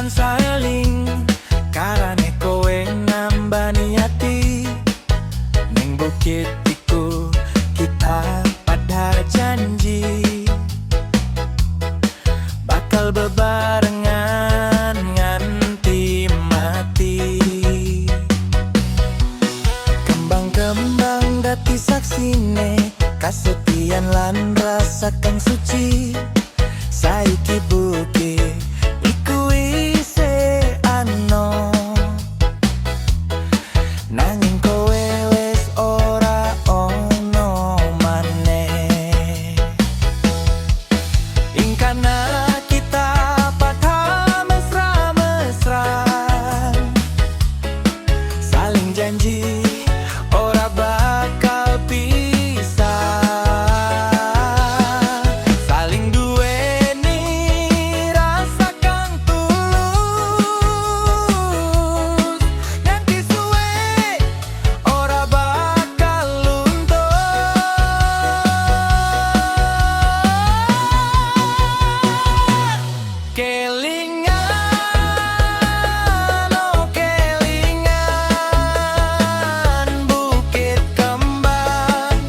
tansah eling karane kowe nambani ati. Ning bukit iku kita pada janji bakal bebarengan nganti mati. Kembang-kembang dadi saksine kasetian lan rasa kang suci. Saiki bukit iku isih ano, nanging kowe wis ora ono maneh. Ingkana kita pada mesra-mesraan, saling janji ora bakal pisah. Saling duweni rasa kang tulus, nganti suwe ora bakal luntur. Kelingan, oh kelingan, bukit kembang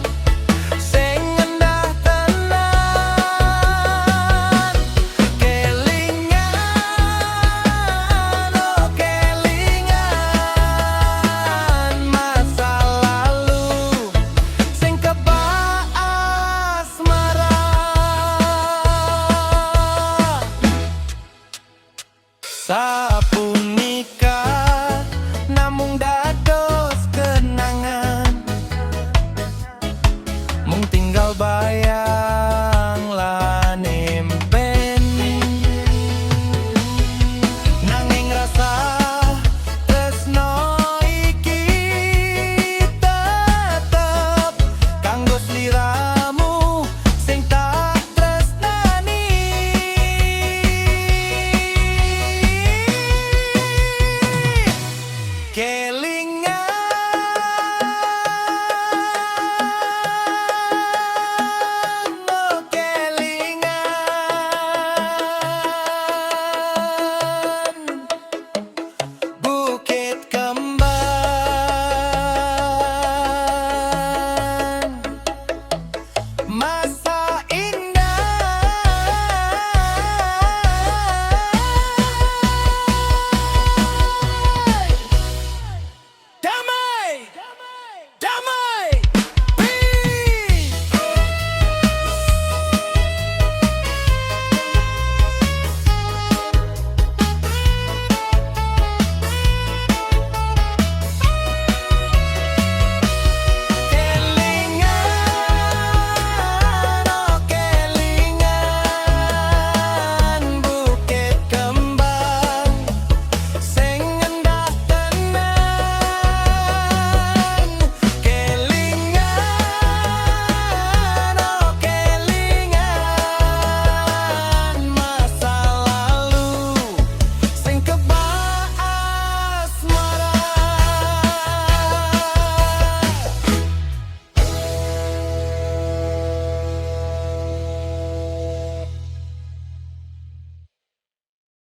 sing endah tenan. Kelingan, oh kelingan, masa lalu sing kebak asmara. Sapu